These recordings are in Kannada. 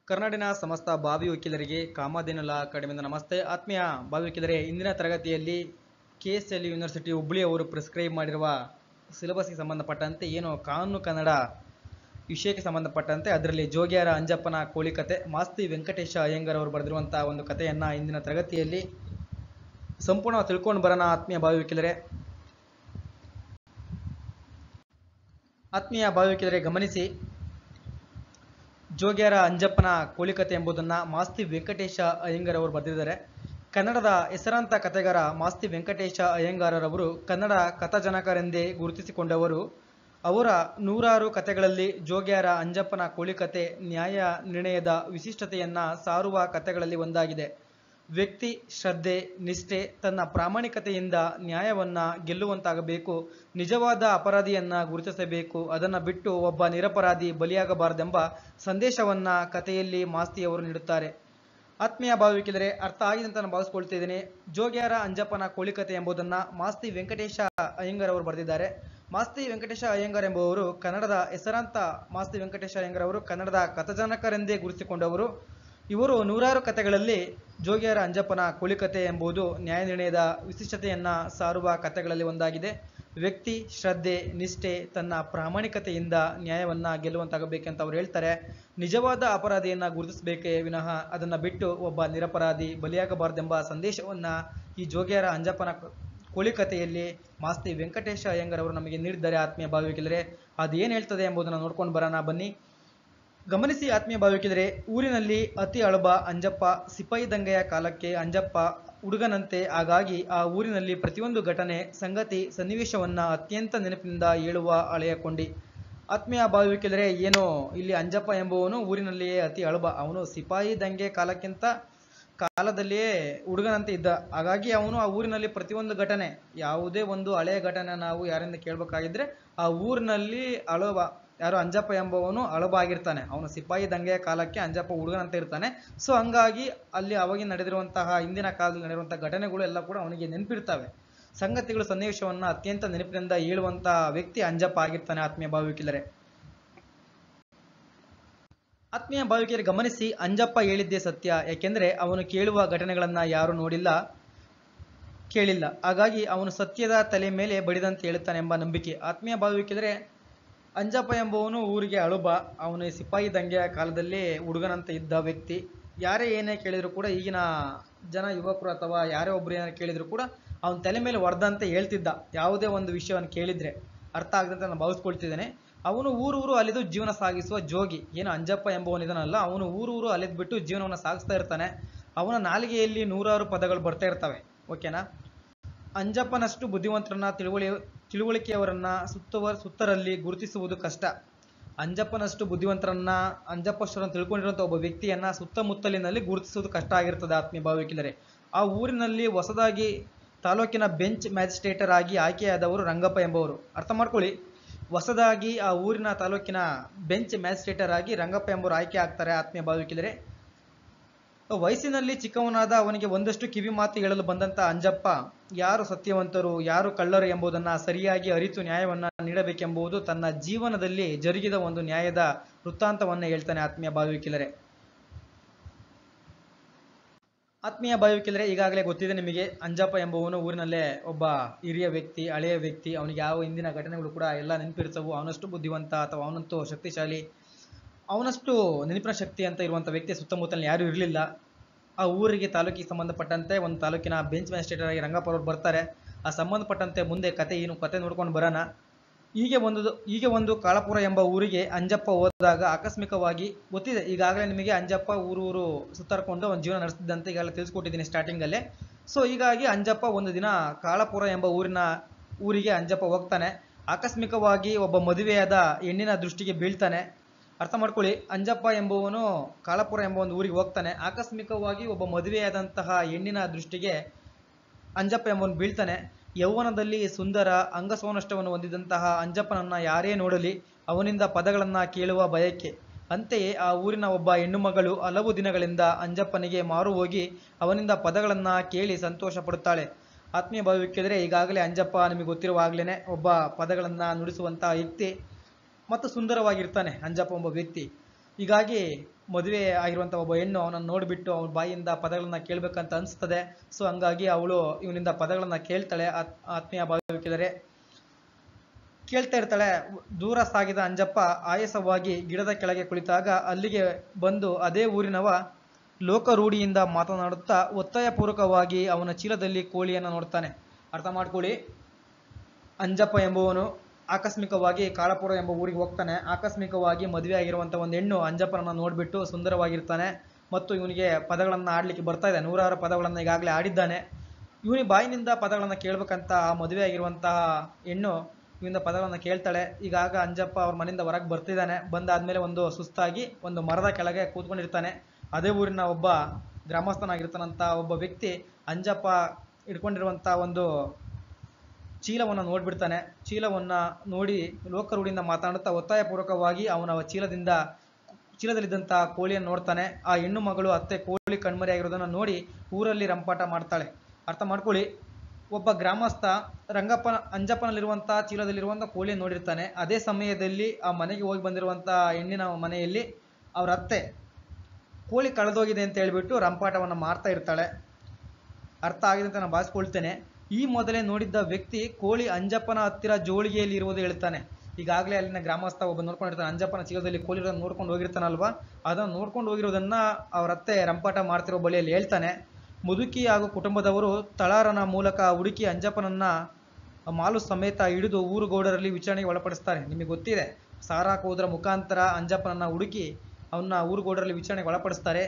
ಕರ್ನಾಡಿನ ಸಮಸ್ತ ಭಾವಿ ವಕೀಲರಿಗೆ ಕಾಮಧೇನು ಅಕಾಡೆಮಿಯಿಂದ ನಮಸ್ತೆ. ಆತ್ಮೀಯ ಭಾವಿ ವಕೀಲರೇ, ಇಂದಿನ ತರಗತಿಯಲ್ಲಿ KSL ಯೂನಿವರ್ಸಿಟಿ ಹುಬ್ಳಿ ಅವರು ಪ್ರಿಸ್ಕ್ರೈಬ್ ಮಾಡಿರುವ ಸಿಲೆಬಸ್ಗೆ ಸಂಬಂಧಪಟ್ಟಂತೆ ಏನು ಕಾನೂನು ಕನ್ನಡ ವಿಷಯಕ್ಕೆ ಸಂಬಂಧಪಟ್ಟಂತೆ ಅದರಲ್ಲಿ ಜೋಗ್ಯಾರ ಅಂಜಪ್ಪನ ಕೋಳಿ ಕತೆ ಮಾಸ್ತಿ ವೆಂಕಟೇಶ ಅಯ್ಯಂಗಾರ್ ಅವರು ಬರೆದಿರುವಂತಹ ಒಂದು ಕಥೆಯನ್ನು ಇಂದಿನ ತರಗತಿಯಲ್ಲಿ ಸಂಪೂರ್ಣ ತಿಳ್ಕೊಂಡು ಬರೋಣ. ಆತ್ಮೀಯ ಭಾವಿ ವಕೀಲರೇ, ಗಮನಿಸಿ. ಜೋಗ್ಯಾರ ಅಂಜಪ್ಪನ ಕೋಳಿಕತೆ ಎಂಬುದನ್ನು ಮಾಸ್ತಿ ವೆಂಕಟೇಶ ಅಯ್ಯಂಗಾರ್ ಅವರು ಬರೆದಿದ್ದಾರೆ. ಕನ್ನಡದ ಹೆಸರಾಂತ ಕಥೆಗಾರ ಮಾಸ್ತಿ ವೆಂಕಟೇಶ ಅಯ್ಯಂಗಾರರವರು ಕನ್ನಡ ಕಥಾಜನಕರೆಂದೇ ಗುರುತಿಸಿಕೊಂಡವರು. ಅವರ ನೂರಾರು ಕಥೆಗಳಲ್ಲಿ ಜೋಗ್ಯಾರ ಅಂಜಪ್ಪನ ಕೋಳಿಕತೆ ನ್ಯಾಯ ನಿರ್ಣಯದ ವಿಶಿಷ್ಟತೆಯನ್ನು ಸಾರುವ ಕಥೆಗಳಲ್ಲಿ ಒಂದಾಗಿದೆ. ವ್ಯಕ್ತಿ ಶ್ರದ್ಧೆ ನಿಷ್ಠೆ ತನ್ನ ಪ್ರಾಮಾಣಿಕತೆಯಿಂದ ನ್ಯಾಯವನ್ನು ಗೆಲ್ಲುವಂತಾಗಬೇಕು, ನಿಜವಾದ ಅಪರಾಧಿಯನ್ನು ಗುರುತಿಸಬೇಕು, ಅದನ್ನು ಬಿಟ್ಟು ಒಬ್ಬ ನಿರಪರಾಧಿ ಬಲಿಯಾಗಬಾರದೆಂಬ ಸಂದೇಶವನ್ನು ಕಥೆಯಲ್ಲಿ ಮಾಸ್ತಿಯವರು ನೀಡುತ್ತಾರೆ. ಆತ್ಮೀಯ ಭಾವಿ ವಕೀಲರೇ, ಅರ್ಥ ಆಗಿದೆ ಅಂತ ನಾನು ಭಾವಿಸ್ಕೊಳ್ತಿದ್ದೀನಿ. ಜೋಗ್ಯಾರ ಅಂಜಪ್ಪನ ಕೋಳಿಕತೆ ಎಂಬುದನ್ನು ಮಾಸ್ತಿ ವೆಂಕಟೇಶ ಅಯ್ಯಂಗಾರ್ ಅವರು ಬರೆದಿದ್ದಾರೆ. ಮಾಸ್ತಿ ವೆಂಕಟೇಶ ಅಯ್ಯಂಗಾರ್ ಎಂಬುವರು ಕನ್ನಡದ ಹೆಸರಾಂತ ಮಾಸ್ತಿ ವೆಂಕಟೇಶ ಅಯ್ಯಂಗಾರ್ ಅವರು ಕನ್ನಡದ ಕಥಾಜನಕರೆಂದೇ ಗುರುತಿಸಿಕೊಂಡವರು. ಇವರು ನೂರಾರು ಕಥೆಗಳಲ್ಲಿ ಜೋಗ್ಯಾರ ಅಂಜಪ್ಪನ ಕೋಳಿಕತೆ ಎಂಬುದು ನ್ಯಾಯ ನಿರ್ಣಯದ ವಿಶಿಷ್ಟತೆಯನ್ನು ಸಾರುವ ಕಥೆಗಳಲ್ಲಿ ಒಂದಾಗಿದೆ. ವ್ಯಕ್ತಿ ಶ್ರದ್ಧೆ ನಿಷ್ಠೆ ತನ್ನ ಪ್ರಾಮಾಣಿಕತೆಯಿಂದ ನ್ಯಾಯವನ್ನು ಗೆಲ್ಲುವಂತಾಗಬೇಕಂತ ಅವ್ರು ಹೇಳ್ತಾರೆ. ನಿಜವಾದ ಅಪರಾಧಿಯನ್ನು ಗುರುತಿಸಬೇಕೇ ವಿನಃ ಅದನ್ನು ಬಿಟ್ಟು ಒಬ್ಬ ನಿರಪರಾಧಿ ಬಲಿಯಾಗಬಾರದೆಂಬ ಸಂದೇಶವನ್ನು ಈ ಜೋಗ್ಯಾರ ಅಂಜಪ್ಪನ ಕೋಳಿಕತೆಯಲ್ಲಿ ಮಾಸ್ತಿ ವೆಂಕಟೇಶ ಅಯ್ಯಂಗಾರ್ ಅವರು ನಮಗೆ ನೀಡಿದ್ದಾರೆ. ಆತ್ಮೀಯ ಭಾವಿ ವಕೀಲರೇ, ಅದೇನು ಹೇಳ್ತದೆ ಎಂಬುದನ್ನು ನೋಡ್ಕೊಂಡು ಬರೋಣ ಬನ್ನಿ. ಗಮನಿಸಿ ಆತ್ಮೀಯ ಭಾವಿ ವಕೀಲರೇ, ಊರಿನಲ್ಲಿ ಅತಿ ಅಳಬ ಅಂಜಪ್ಪ. ಸಿಪಾಯಿ ದಂಗೆಯ ಕಾಲಕ್ಕೆ ಅಂಜಪ್ಪ ಹುಡುಗನಂತೆ. ಹಾಗಾಗಿ ಆ ಊರಿನಲ್ಲಿ ಪ್ರತಿಯೊಂದು ಘಟನೆ ಸಂಗತಿ ಸನ್ನಿವೇಶವನ್ನು ಅತ್ಯಂತ ನೆನಪಿನಿಂದ ಹೇಳುವ ಹಳೆಯ ಕೊಂಡಿ. ಆತ್ಮೀಯ ಭಾವಿ ವಕೀಲರೇ, ಏನು ಇಲ್ಲಿ ಅಂಜಪ್ಪ ಎಂಬುವನು ಊರಿನಲ್ಲಿಯೇ ಅತಿ ಅಳಬ. ಅವನು ಸಿಪಾಯಿ ದಂಗೆ ಕಾಲದಲ್ಲಿಯೇ ಹುಡುಗನಂತೆ ಇದ್ದ. ಹಾಗಾಗಿ ಅವನು ಆ ಊರಿನಲ್ಲಿ ಪ್ರತಿಯೊಂದು ಘಟನೆ, ಯಾವುದೇ ಒಂದು ಹಳೆಯ ಘಟನೆ ನಾವು ಯಾರಿಂದ ಕೇಳಬೇಕಾಗಿದ್ರೆ ಆ ಊರಿನಲ್ಲಿ ಯಾರು ಅಂಜಪ್ಪ ಎಂಬವನು ಅಳಬ ಆಗಿರ್ತಾನೆ. ಅವನು ಸಿಪಾಯಿ ದಂಗೆಯ ಕಾಲಕ್ಕೆ ಅಂಜಪ್ಪ ಹುಡುಗನಂತೆ ಇರ್ತಾನೆ. ಸೊ ಹಂಗಾಗಿ ಅಲ್ಲಿ ಅವಾಗ ನಡೆದಿರುವಂತಹ ಹಿಂದಿನ ಕಾಲದಲ್ಲಿ ನಡೆದಿರುವಂತಹ ಘಟನೆಗಳು ಎಲ್ಲ ಕೂಡ ಅವನಿಗೆ ನೆನಪಿರ್ತವೆ. ಸಂಗತಿಗಳು ಸನ್ನಿವೇಶವನ್ನು ಅತ್ಯಂತ ನೆನಪಿನಿಂದ ಹೇಳುವಂತಹ ವ್ಯಕ್ತಿ ಅಂಜಪ್ಪ ಆಗಿರ್ತಾನೆ. ಆತ್ಮೀಯ ಭಾವಿ ವಕೀಲರೇ, ಗಮನಿಸಿ. ಅಂಜಪ್ಪ ಹೇಳಿದ್ದೇ ಸತ್ಯ. ಯಾಕೆಂದ್ರೆ ಅವನು ಕೇಳುವ ಘಟನೆಗಳನ್ನ ಯಾರು ನೋಡಿಲ್ಲ ಕೇಳಿಲ್ಲ. ಹಾಗಾಗಿ ಅವನು ಸತ್ಯದ ತಲೆ ಮೇಲೆ ಬಡಿದಂತೆ ಹೇಳುತ್ತಾನೆ ಎಂಬ ನಂಬಿಕೆ. ಆತ್ಮೀಯ ಭಾವಿ ವಕೀಲರೇ, ಅಂಜಪ್ಪ ಎಂಬುವನು ಊರಿಗೆ ಅಳುಬ. ಅವನು ಸಿಪಾಯಿ ದಂಗೆಯ ಕಾಲದಲ್ಲಿ ಹುಡುಗನಂತ ಇದ್ದ ವ್ಯಕ್ತಿ. ಯಾರೇ ಏನೇ ಕೇಳಿದ್ರು ಕೂಡ, ಈಗಿನ ಜನ ಯುವಕರು ಅಥವಾ ಯಾರೇ ಒಬ್ರು ಏನಾರು ಕೇಳಿದ್ರು ಕೂಡ ಅವನ ತಲೆ ಮೇಲೆ ಹೊಡೆದಂತೆ ಹೇಳ್ತಿದ್ದ. ಯಾವುದೇ ಒಂದು ವಿಷಯವನ್ನು ಕೇಳಿದ್ರೆ ಅರ್ಥ ಆಗದಂತೆ ನಾನು ಭಾವಿಸ್ಕೊಳ್ತಿದ್ದೇನೆ. ಅವನು ಊರೂರು ಅಲೆದು ಜೀವನ ಸಾಗಿಸುವ ಜೋಗಿ. ಏನು ಅಂಜಪ್ಪ ಎಂಬುವನಿದನಲ್ಲ, ಅವನು ಊರೂರು ಅಲೆದ್ಬಿಟ್ಟು ಜೀವನವನ್ನು ಸಾಗಿಸ್ತಾ ಇರ್ತಾನೆ. ಅವನ ನಾಲಿಗೆಯಲ್ಲಿ ನೂರಾರು ಪದಗಳು ಬರ್ತಾ ಇರ್ತವೆ. ಓಕೆನಾ? ಅಂಜಪ್ಪನಷ್ಟು ಬುದ್ಧಿವಂತರನ್ನ ತಿಳುವಳಿಕೆಯವರನ್ನ ಸುತ್ತರಲ್ಲಿ ಗುರುತಿಸುವುದು ಕಷ್ಟ. ಅಂಜಪ್ಪನಷ್ಟು ಬುದ್ಧಿವಂತರನ್ನ ಅಂಜಪ್ಪನನ್ನು ತಿಳ್ಕೊಂಡಿರುವಂಥ ಒಬ್ಬ ವ್ಯಕ್ತಿಯನ್ನ ಸುತ್ತಮುತ್ತಲಿನಲ್ಲಿ ಗುರುತಿಸುವುದು ಕಷ್ಟ ಆಗಿರ್ತದೆ. ಆತ್ಮೀಯ ಭಾವಿ ವಕೀಲರೇ, ಆ ಊರಿನಲ್ಲಿ ಹೊಸದಾಗಿ ತಾಲೂಕಿನ ಬೆಂಚ್ ಮ್ಯಾಜಿಸ್ಟ್ರೇಟರ್ ಆಗಿ ಆಯ್ಕೆಯಾದವರು ರಂಗಪ್ಪ ಎಂಬವರು. ಅರ್ಥ ಮಾಡ್ಕೊಳ್ಳಿ, ಹೊಸದಾಗಿ ಆ ಊರಿನ ತಾಲೂಕಿನ ಬೆಂಚ್ ಮ್ಯಾಜಿಸ್ಟ್ರೇಟರ್ ಆಗಿ ರಂಗಪ್ಪ ಎಂಬವರು ಆಯ್ಕೆ ಆಗ್ತಾರೆ. ಆತ್ಮೀಯ ಭಾವಿ ವಕೀಲರೇ, ವಯಸ್ಸಿನಲ್ಲಿ ಚಿಕ್ಕವನಾದ ಅವನಿಗೆ ಒಂದಷ್ಟು ಕಿವಿ ಮಾತು ಹೇಳಲು ಬಂದಂತ ಅಂಜಪ್ಪ ಯಾರು ಸತ್ಯವಂತರು ಯಾರು ಕಳ್ಳರು ಎಂಬುದನ್ನು ಸರಿಯಾಗಿ ಅರಿತು ನ್ಯಾಯವನ್ನು ನೀಡಬೇಕೆಂಬುದು ತನ್ನ ಜೀವನದಲ್ಲಿ ಜರುಗಿದ ಒಂದು ನ್ಯಾಯದ ವೃತ್ತಾಂತವನ್ನು ಹೇಳ್ತಾನೆ. ಆತ್ಮೀಯ ಭಾವಿ ವಕೀಲರೇ, ಈಗಾಗಲೇ ಗೊತ್ತಿದೆ ನಿಮಗೆ, ಅಂಜಪ್ಪ ಎಂಬುವನು ಊರಿನಲ್ಲೇ ಒಬ್ಬ ಹಿರಿಯ ವ್ಯಕ್ತಿ, ಹಳೆಯ ವ್ಯಕ್ತಿ. ಅವನಿಗೆ ಯಾವ ಹಿಂದಿನ ಘಟನೆಗಳು ಕೂಡ ಎಲ್ಲ ನೆನಪಿರ್ತವು. ಅವನಷ್ಟು ಬುದ್ಧಿವಂತ ಅಥವಾ ಅವನಂತೂ ಶಕ್ತಿಶಾಲಿ, ಅವನಷ್ಟು ನೆನಪಿನ ಶಕ್ತಿ ಅಂತ ಇರುವಂಥ ವ್ಯಕ್ತಿ ಸುತ್ತಮುತ್ತಲಿನ ಯಾರೂ ಇರಲಿಲ್ಲ. ಆ ಊರಿಗೆ ತಾಲೂಕಿಗೆ ಸಂಬಂಧಪಟ್ಟಂತೆ ಒಂದು ತಾಲೂಕಿನ ಬೆಂಚ್ ಮ್ಯಾಜಿಸ್ಟ್ರೇಟರ್ ಆಗಿ ರಂಗಪ್ಪ ಅವರು ಬರ್ತಾರೆ. ಆ ಸಂಬಂಧಪಟ್ಟಂತೆ ಮುಂದೆ ಕತೆ ನೋಡ್ಕೊಂಡು ಬರೋಣ. ಹೀಗೆ ಒಂದು ಕಾಳಪುರ ಎಂಬ ಊರಿಗೆ ಅಂಜಪ್ಪ ಹೋದಾಗ ಆಕಸ್ಮಿಕವಾಗಿ, ಗೊತ್ತಿದೆ ಈಗಾಗಲೇ ನಿಮಗೆ, ಅಂಜಪ್ಪ ಊರು ಸುತ್ತಾಡ್ಕೊಂಡು ಒಂದು ಜೀವನ ನಡೆಸ್ತಿದ್ದಂತೆ ಈಗಾಗಲೇ ತಿಳಿಸ್ಕೊಟ್ಟಿದ್ದೀನಿ ಸ್ಟಾರ್ಟಿಂಗಲ್ಲೇ. ಸೊ ಹೀಗಾಗಿ ಅಂಜಪ್ಪ ಒಂದು ದಿನ ಕಾಳಪುರ ಎಂಬ ಊರಿಗೆ ಅಂಜಪ್ಪ ಹೋಗ್ತಾನೆ. ಆಕಸ್ಮಿಕವಾಗಿ ಒಬ್ಬ ಮದುವೆಯಾದ ಹೆಣ್ಣಿನ ದೃಷ್ಟಿಗೆ ಬೀಳ್ತಾನೆ. ಅರ್ಥ ಮಾಡ್ಕೊಳ್ಳಿ, ಅಂಜಪ್ಪ ಎಂಬುವನು ಕಾಳಪುರ ಎಂಬ ಒಂದು ಊರಿಗೆ ಹೋಗ್ತಾನೆ. ಆಕಸ್ಮಿಕವಾಗಿ ಒಬ್ಬ ಮದುವೆಯಾದಂತಹ ಹೆಣ್ಣಿನ ದೃಷ್ಟಿಗೆ ಅಂಜಪ್ಪ ಎಂಬವನು ಬೀಳ್ತಾನೆ. ಯೌವನದಲ್ಲಿ ಸುಂದರ ಅಂಗಸೌನಷ್ಟವನ್ನು ಹೊಂದಿದಂತಹ ಅಂಜಪ್ಪನನ್ನ ಯಾರೇ ನೋಡಲಿ ಅವನಿಂದ ಪದಗಳನ್ನು ಕೇಳುವ ಬಯಕೆ. ಅಂತೆಯೇ ಆ ಊರಿನ ಒಬ್ಬ ಹೆಣ್ಣು ಮಗಳು ಹಲವು ದಿನಗಳಿಂದ ಅಂಜಪ್ಪನಿಗೆ ಮಾರು ಹೋಗಿ ಅವನಿಂದ ಪದಗಳನ್ನು ಕೇಳಿ ಸಂತೋಷ ಪಡುತ್ತಾಳೆ. ಆತ್ಮೀಯ ಭಾವಿ ವಕೀಲರೇ, ಈಗಾಗಲೇ ಅಂಜಪ್ಪ ನಿಮಗೆ ಗೊತ್ತಿರುವಾಗಲೇ ಒಬ್ಬ ಪದಗಳನ್ನು ನುಡಿಸುವಂತಹ ವ್ಯಕ್ತಿ ಮತ್ತು ಸುಂದರವಾಗಿರ್ತಾನೆ ಅಂಜಪ್ಪ ಎಂಬ ವ್ಯಕ್ತಿ. ಹೀಗಾಗಿ ಮದುವೆ ಆಗಿರುವಂಥ ಒಬ್ಬ ಹೆಣ್ಣು ಅವನನ್ನು ನೋಡಿಬಿಟ್ಟು ಅವನ ಬಾಯಿಯಿಂದ ಪದಗಳನ್ನ ಕೇಳಬೇಕಂತ ಅನಿಸ್ತದೆ. ಸೊ ಹಂಗಾಗಿ ಅವಳು ಇವನಿಂದ ಪದಗಳನ್ನ ಕೇಳ್ತಾಳೆ. ಆತ್ಮೀಯ ಭಾವಿಕಿದರೆ ಕೇಳ್ತಾ ಇರ್ತಾಳೆ. ದೂರ ಸಾಗಿದ ಅಂಜಪ್ಪ ಆಯಾಸವಾಗಿ ಗಿಡದ ಕೆಳಗೆ ಕುಳಿತಾಗ ಅಲ್ಲಿಗೆ ಬಂದು ಅದೇ ಊರಿನವ ಲೋಕರೂಢಿಯಿಂದ ಮಾತನಾಡುತ್ತಾ ಒತ್ತಾಯಪೂರ್ವಕವಾಗಿ ಅವನ ಚೀಲದಲ್ಲಿ ಕೋಳಿಯನ್ನು ನೋಡ್ತಾನೆ. ಅರ್ಥ ಮಾಡ್ಕೊಳ್ಳಿ, ಅಂಜಪ್ಪ ಎಂಬುವನು ಆಕಸ್ಮಿಕವಾಗಿ ಕಾಳಪುರ ಎಂಬ ಊರಿಗೆ ಹೋಗ್ತಾನೆ. ಆಕಸ್ಮಿಕವಾಗಿ ಮದುವೆ ಆಗಿರುವಂಥ ಒಂದು ಹೆಣ್ಣು ಅಂಜಪ್ಪನನ್ನು ನೋಡಿಬಿಟ್ಟು ಸುಂದರವಾಗಿರ್ತಾನೆ ಮತ್ತು ಇವನಿಗೆ ಪದಗಳನ್ನು ಆಡಲಿಕ್ಕೆ ಬರ್ತಾ ಇದೆ. 100 ಪದಗಳನ್ನು ಈಗಾಗಲೇ ಆಡಿದ್ದಾನೆ. ಇವನಿಗೆ ಬಾಯಿನಿಂದ ಪದಗಳನ್ನು ಕೇಳಬೇಕಂತ ಮದುವೆ ಆಗಿರುವಂತಹ ಹೆಣ್ಣು ಇವನಿಂದ ಪದಗಳನ್ನು ಕೇಳ್ತಾಳೆ. ಈಗಾಗ ಅಂಜಪ್ಪ ಅವ್ರ ಮನೆಯಿಂದ ಹೊರಗೆ ಬರ್ತಿದ್ದಾನೆ. ಬಂದಾದ್ಮೇಲೆ ಒಂದು ಸುಸ್ತಾಗಿ ಒಂದು ಮರದ ಕೆಳಗೆ ಕೂತ್ಕೊಂಡಿರ್ತಾನೆ. ಅದೇ ಊರಿನ ಒಬ್ಬ ಗ್ರಾಮಸ್ಥನಾಗಿರ್ತಾನಂತ ಒಬ್ಬ ವ್ಯಕ್ತಿ ಅಂಜಪ್ಪ ಇಟ್ಕೊಂಡಿರುವಂಥ ಒಂದು ಚೀಲವನ್ನು ನೋಡ್ಬಿಡ್ತಾನೆ. ಚೀಲವನ್ನು ನೋಡಿ ಲೋಕರೂಢಿಯಿಂದ ಮಾತನಾಡುತ್ತಾ ಒತ್ತಾಯಪೂರ್ವಕವಾಗಿ ಅವನ ಚೀಲದಲ್ಲಿದ್ದಂಥ ಕೋಳಿಯನ್ನು ನೋಡ್ತಾನೆ. ಆ ಹೆಣ್ಣು ಮಗಳು ಅತ್ತೆ ಕೋಳಿ ಕಣ್ಮರೆಯಾಗಿರೋದನ್ನು ನೋಡಿ ಊರಲ್ಲಿ ರಂಪಾಟ ಮಾಡ್ತಾಳೆ. ಅರ್ಥ ಮಾಡ್ಕೊಳ್ಳಿ, ಒಬ್ಬ ಗ್ರಾಮಸ್ಥ ಅಂಜಪ್ಪನಲ್ಲಿರುವಂಥ ಚೀಲದಲ್ಲಿರುವಂಥ ಕೋಳಿಯನ್ನು ನೋಡಿರ್ತಾನೆ. ಅದೇ ಸಮಯದಲ್ಲಿ ಆ ಮನೆಗೆ ಹೋಗಿ ಬಂದಿರುವಂಥ ಹೆಣ್ಣಿನ ಮನೆಯಲ್ಲಿ ಅವರ ಅತ್ತೆ ಕೋಳಿ ಕಳೆದೋಗಿದೆ ಅಂತ ಹೇಳ್ಬಿಟ್ಟು ರಂಪಾಟವನ್ನು ಮಾಡ್ತಾ ಇರ್ತಾಳೆ. ಅರ್ಥ ಆಗಿದೆ ಅಂತ ನಾನು ಭಾವಿಸ್ಕೊಳ್ತೇನೆ. ಈ ಮೊದಲೇ ನೋಡಿದ್ದ ವ್ಯಕ್ತಿ ಕೋಳಿ ಅಂಜಪ್ಪನ ಹತ್ತಿರ ಜೋಳಿಗೆಯಲ್ಲಿ ಇರುವುದು ಹೇಳ್ತಾನೆ. ಈಗಾಗಲೇ ಅಲ್ಲಿನ ಗ್ರಾಮಸ್ಥ ಒಬ್ಬ ನೋಡ್ಕೊಂಡಿರ್ತಾನೆ. ಅಂಜಪ್ಪನ ಚೀಲದಲ್ಲಿ ಕೋಳಿ ಇರೋದನ್ನ ನೋಡ್ಕೊಂಡು ಹೋಗಿರ್ತಾನಲ್ವಾ, ಅದನ್ನು ನೋಡ್ಕೊಂಡು ಹೋಗಿರೋದನ್ನ ಅವರ ಅತ್ತೆ ರಂಪಾಟ ಮಾಡ್ತಿರೋ ಬಳಿಯಲ್ಲಿ ಹೇಳ್ತಾನೆ. ಮುದುಕಿ ಹಾಗೂ ಕುಟುಂಬದವರು ತಳಾರನ ಮೂಲಕ ಹುಡುಕಿ ಅಂಜಪ್ಪನನ್ನ ಮಾಲು ಸಮೇತ ಹಿಡಿದು ಊರುಗೌಡರಲ್ಲಿ ವಿಚಾರಣೆಗೆ ಒಳಪಡಿಸ್ತಾರೆ. ನಿಮಗೆ ಗೊತ್ತಿದೆ, ಸಾರಾಕೋದ್ರ ಮುಖಾಂತರ ಅಂಜಪ್ಪನನ್ನ ಹುಡುಕಿ ಅವನ್ನ ಊರುಗೌಡರಲ್ಲಿ ವಿಚಾರಣೆಗೆ ಒಳಪಡಿಸ್ತಾರೆ.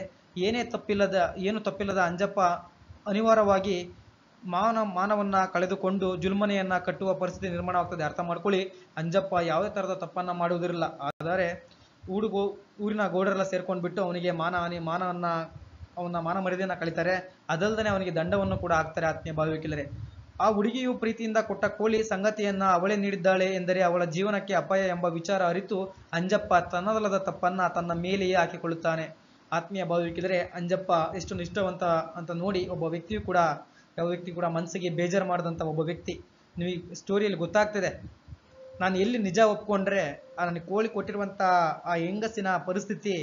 ಏನು ತಪ್ಪಿಲ್ಲದ ಅಂಜಪ್ಪ ಅನಿವಾರ್ಯವಾಗಿ ಮಾನವನ್ನ ಕಳೆದುಕೊಂಡು ಜುಲ್ಮನೆಯನ್ನ ಕಟ್ಟುವ ಪರಿಸ್ಥಿತಿ ನಿರ್ಮಾಣವಾಗ್ತದೆ. ಅರ್ಥ ಮಾಡ್ಕೊಳ್ಳಿ, ಅಂಜಪ್ಪ ಯಾವುದೇ ತರಹದ ತಪ್ಪನ್ನ ಮಾಡುವುದಿಲ್ಲ. ಆದರೆ ಊರಿನ ಗೌಡರೆಲ್ಲ ಸೇರ್ಕೊಂಡ್ಬಿಟ್ಟು ಅವನಿಗೆ ಅವನ ಮಾನ ಮರ್ಯಾದೆಯನ್ನ ಕಳೀತಾರೆ. ಅದಲ್ಲದೆ ಅವನಿಗೆ ದಂಡವನ್ನು ಕೂಡ ಹಾಕ್ತಾರೆ. ಆತ್ಮೀಯ ಭಾವಿಕಿಲ್ಲರೆ, ಆ ಹುಡುಗಿಯು ಪ್ರೀತಿಯಿಂದ ಕೊಟ್ಟ ಕೋಳಿ ಸಂಗತಿಯನ್ನ ಅವಳೇ ನೀಡಿದ್ದಾಳೆ ಎಂದರೆ ಅವಳ ಜೀವನಕ್ಕೆ ಅಪಾಯ ಎಂಬ ವಿಚಾರ ಅರಿತು ಅಂಜಪ್ಪ ತನ್ನದಲ್ಲದ ತಪ್ಪನ್ನ ತನ್ನ ಮೇಲೆಯೇ ಹಾಕಿಕೊಳ್ಳುತ್ತಾನೆ. ಆತ್ಮೀಯ ಭಾವಿಕಿಲ್ಲರೆ, ಅಂಜಪ್ಪ ಎಷ್ಟು ನಿಷ್ಠವಂತ ಅಂತ ನೋಡಿ ಯಾವ ವ್ಯಕ್ತಿ ಕೂಡ ಮನಸ್ಸಿಗೆ ಬೇಜಾರು ಮಾಡಿದಂಥ ಒಬ್ಬ ವ್ಯಕ್ತಿ. ನಿಮಗೆ ಸ್ಟೋರಿಯಲ್ಲಿ ಗೊತ್ತಾಗ್ತದೆ. ನಾನು ಎಲ್ಲಿ ನಿಜ ಒಪ್ಕೊಂಡ್ರೆ ನನಗೆ ಕೋಳಿ ಕೊಟ್ಟಿರುವಂಥ ಆ ಹೆಂಗಸಿನ ಪರಿಸ್ಥಿತಿ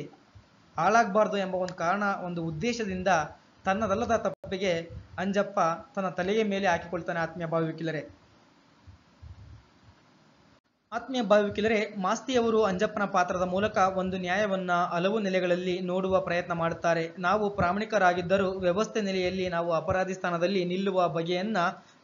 ಹಾಳಾಗಬಾರ್ದು ಎಂಬ ಒಂದು ಉದ್ದೇಶದಿಂದ ತನ್ನದಲ್ಲದ ತಪ್ಪಿಗೆ ಅಂಜಪ್ಪ ತನ್ನ ತಲೆಯ ಮೇಲೆ ಹಾಕಿಕೊಳ್ತಾನೆ. ಆತ್ಮೀಯ ಭಾವಿಕಿಲ್ಲರೆ, ಮಾಸ್ತಿಯವರು ಅಂಜಪ್ಪನ ಪಾತ್ರದ ಮೂಲಕ ಒಂದು ನ್ಯಾಯವನ್ನ ಹಲವು ನೆಲೆಗಳಲ್ಲಿ ನೋಡುವ ಪ್ರಯತ್ನ ಮಾಡುತ್ತಾರೆ. ನಾವು ಪ್ರಾಮಾಣಿಕರಾಗಿದ್ದರೂ ವ್ಯವಸ್ಥೆ ನೆಲೆಯಲ್ಲಿ ನಾವು ಅಪರಾಧಿ ಸ್ಥಾನದಲ್ಲಿ ನಿಲ್ಲುವ ಬಗೆಯನ್ನ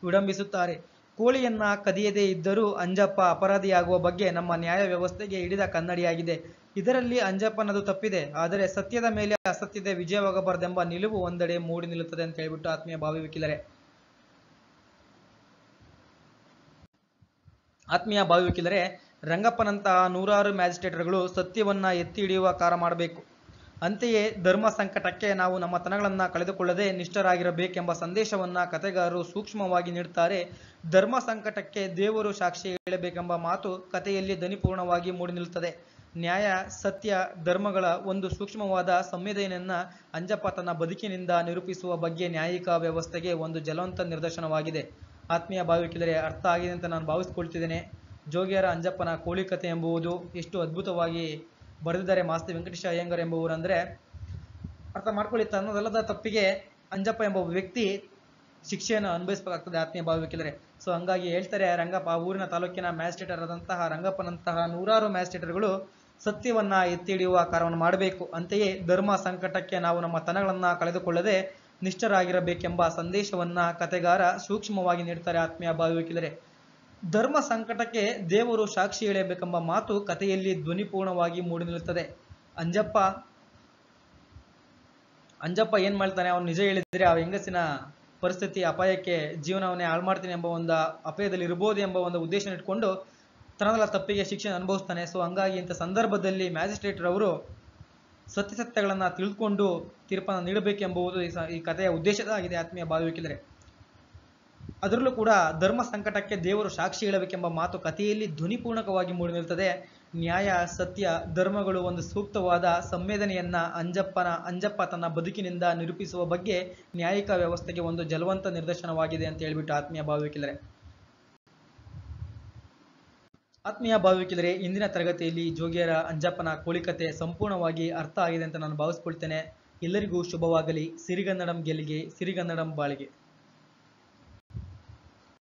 ವಿಡಂಬಿಸುತ್ತಾರೆ. ಕೋಳಿಯನ್ನ ಕದಿಯದೇ ಇದ್ದರೂ ಅಂಜಪ್ಪ ಅಪರಾಧಿಯಾಗುವ ಬಗ್ಗೆ ನಮ್ಮ ನ್ಯಾಯ ವ್ಯವಸ್ಥೆಗೆ ಹಿಡಿದ ಕನ್ನಡಿಯಾಗಿದೆ. ಇದರಲ್ಲಿ ಅಂಜಪ್ಪನದು ತಪ್ಪಿದೆ, ಆದರೆ ಸತ್ಯದ ಮೇಲೆ ಅಸತ್ಯದ ವಿಜಯವಾಗಬಾರದೆಂಬ ನಿಲುವು ಒಂದೆಡೆ ಮೂಡಿ ನಿಲ್ಲುತ್ತದೆ ಅಂತ ಹೇಳ್ಬಿಟ್ಟು ಆತ್ಮೀಯ ಭಾವಿಕಿಲ್ಲರೆ, ರಂಗಪ್ಪನಂತಹ 100 ಮ್ಯಾಜಿಸ್ಟ್ರೇಟರ್ಗಳು ಸತ್ಯವನ್ನ ಎತ್ತಿ ಹಿಡಿಯುವ ಕಾರ್ಯ ಮಾಡಬೇಕು. ಅಂತೆಯೇ ಧರ್ಮ ಸಂಕಟಕ್ಕೆ ನಾವು ನಮ್ಮ ತನಗಳನ್ನು ಕಳೆದುಕೊಳ್ಳದೆ ನಿಷ್ಠರಾಗಿರಬೇಕೆಂಬ ಸಂದೇಶವನ್ನ ಕಥೆಗಾರರು ಸೂಕ್ಷ್ಮವಾಗಿ ನೀಡುತ್ತಾರೆ. ಧರ್ಮ ಸಂಕಟಕ್ಕೆ ದೇವರು ಸಾಕ್ಷಿ ಹೇಳಬೇಕೆಂಬ ಮಾತು ಕಥೆಯಲ್ಲಿ ಧ್ವನಿಪೂರ್ಣವಾಗಿ ಮೂಡಿ ನಿಲ್ಲುತ್ತದೆ. ನ್ಯಾಯ, ಸತ್ಯ, ಧರ್ಮಗಳ ಒಂದು ಸೂಕ್ಷ್ಮವಾದ ಸಂವೇದನೆಯನ್ನ ಅಂಜಪ್ಪ ತನ್ನ ಬದುಕಿನಿಂದ ನಿರೂಪಿಸುವ ಬಗ್ಗೆ ನ್ಯಾಯಿಕ ವ್ಯವಸ್ಥೆಗೆ ಒಂದು ಜಲವಂತ ನಿದರ್ಶನವಾಗಿದೆ. ಆತ್ಮೀಯ ಭಾವಿಕಿಲ್ಲರೆ, ಅರ್ಥ ಆಗಿದೆ ಅಂತ ನಾನು ಭಾವಿಸ್ಕೊಳ್ತಿದ್ದೇನೆ. ಜೋಗಿಯರ ಅಂಜಪ್ಪನ ಕೋಳಿ ಕಥೆ ಎಂಬುದು ಎಷ್ಟು ಅದ್ಭುತವಾಗಿ ಬರೆದಿದ್ದಾರೆ ಮಾಸ್ತಿ ವೆಂಕಟೇಶ ಅಯ್ಯಂಗಾರ್ ಎಂಬುವರು ಅಂದರೆ ಅರ್ಥ ಮಾಡ್ಕೊಳ್ಳಿ. ತನ್ನದಲ್ಲದ ತಪ್ಪಿಗೆ ಅಂಜಪ್ಪ ಎಂಬ ವ್ಯಕ್ತಿ ಶಿಕ್ಷೆಯನ್ನು ಅನುಭವಿಸಬೇಕಾಗ್ತದೆ. ಆತ್ಮೀಯ ಭಾವಿಕಿಲ್ಲರೆ, ಸೊ ಹಂಗಾಗಿ ಹೇಳ್ತಾರೆ, ರಂಗಪ್ಪ ಊರಿನ ತಾಲೂಕಿನ ಮ್ಯಾಜಿಸ್ಟ್ರೇಟರ್ ಆದಂತಹ ರಂಗಪ್ಪನಂತಹ 100 ಮ್ಯಾಜಿಸ್ಟ್ರೇಟರ್ಗಳು ಸತ್ಯವನ್ನ ಎತ್ತಿ ಹಿಡಿಯುವ ಕಾರ್ಯವನ್ನು ಮಾಡಬೇಕು. ಅಂತೆಯೇ ಧರ್ಮ ಸಂಕಟಕ್ಕೆ ನಾವು ನಮ್ಮ ತನಗಳನ್ನ ಕಳೆದುಕೊಳ್ಳದೆ ನಿಷ್ಠರಾಗಿರಬೇಕೆಂಬ ಸಂದೇಶವನ್ನ ಕಥೆಗಾರ ಸೂಕ್ಷ್ಮವಾಗಿ ನೀಡ್ತಾರೆ. ಆತ್ಮೀಯ ಭಾವಿಕಿಲ್ಲರೆ, ಧರ್ಮ ಸಂಕಟಕ್ಕೆ ದೇವರು ಸಾಕ್ಷಿ ಹೇಳಬೇಕೆಂಬ ಮಾತು ಕಥೆಯಲ್ಲಿ ಧ್ವನಿಪೂರ್ಣವಾಗಿ ಮೂಡಿ ನಿಲ್ಲುತ್ತದೆ. ಅಂಜಪ್ಪ ಏನ್ ಮಾಡ್ತಾನೆ, ಅವನು ನಿಜ ಹೇಳಿದ್ರೆ ಆ ಹೆಂಗಸಿನ ಪರಿಸ್ಥಿತಿ ಅಪಾಯಕ್ಕೆ ಜೀವನವನ್ನೇ ಹಾಳು ಮಾಡ್ತೀನಿ ಎಂಬ ಒಂದು ಅಪಾಯದಲ್ಲಿ ಇರಬಹುದು ಎಂಬ ಒಂದು ಉದ್ದೇಶ ಇಟ್ಕೊಂಡು ತನ್ನದಲ್ಲ ತಪ್ಪಿಗೆ ಶಿಕ್ಷೆ ಅನುಭವಿಸ್ತಾನೆ. ಸೊ ಹಂಗಾಗಿ ಇಂಥ ಸಂದರ್ಭದಲ್ಲಿ ಮ್ಯಾಜಿಸ್ಟ್ರೇಟರ್ ಅವರು ಸತ್ಯಾಸತ್ಯಗಳನ್ನ ತಿಳಿದುಕೊಂಡು ತೀರ್ಪನ್ನು ನೀಡಬೇಕೆಂಬುದು ಈ ಕಥೆಯ ಉದ್ದೇಶವಾಗಿದೆ. ಆತ್ಮೀಯ ಭಾವಿಕಿಲ್ಲರೆ, ಅದರಲ್ಲೂ ಕೂಡ ಧರ್ಮ ಸಂಕಟಕ್ಕೆ ದೇವರು ಸಾಕ್ಷಿ ಹೇಳಬೇಕೆಂಬ ಮಾತು ಕಥೆಯಲ್ಲಿ ಧ್ವನಿಪೂರ್ಣಕವಾಗಿ ಮೂಡಿ ನಿಲ್ತದೆ. ನ್ಯಾಯ, ಸತ್ಯ, ಧರ್ಮಗಳು ಒಂದು ಸೂಕ್ತವಾದ ಸಂವೇದನೆಯನ್ನ ಅಂಜಪ್ಪ ತನ್ನ ಬದುಕಿನಿಂದ ನಿರೂಪಿಸುವ ಬಗ್ಗೆ ನ್ಯಾಯಿಕ ವ್ಯವಸ್ಥೆಗೆ ಒಂದು ಜಲವಂತ ನಿದರ್ಶನವಾಗಿದೆ ಅಂತ ಹೇಳ್ಬಿಟ್ಟು ಆತ್ಮೀಯ ಭಾವಿಕಿಲ್ಲರೆ, ಆತ್ಮೀಯ ಭಾವಿಕರೇ, ಇಂದಿನ ತರಗತಿಯಲ್ಲಿ ಜೋಗಿಯರ ಅಂಜಪ್ಪನ ಕೋಳಿಕತೆ ಸಂಪೂರ್ಣವಾಗಿ ಅರ್ಥ ಆಗಿದೆ ಅಂತ ನಾನು ಭಾವಿಸ್ಕೊಳ್ತೇನೆ. ಎಲ್ಲರಿಗೂ ಶುಭವಾಗಲಿ. ಸಿರಿಗನ್ನಡಂ ಗೆಲ್ಲಿಗೆ, ಸಿರಿಗನ್ನಡಂ ಬಾಳಿಗೆ.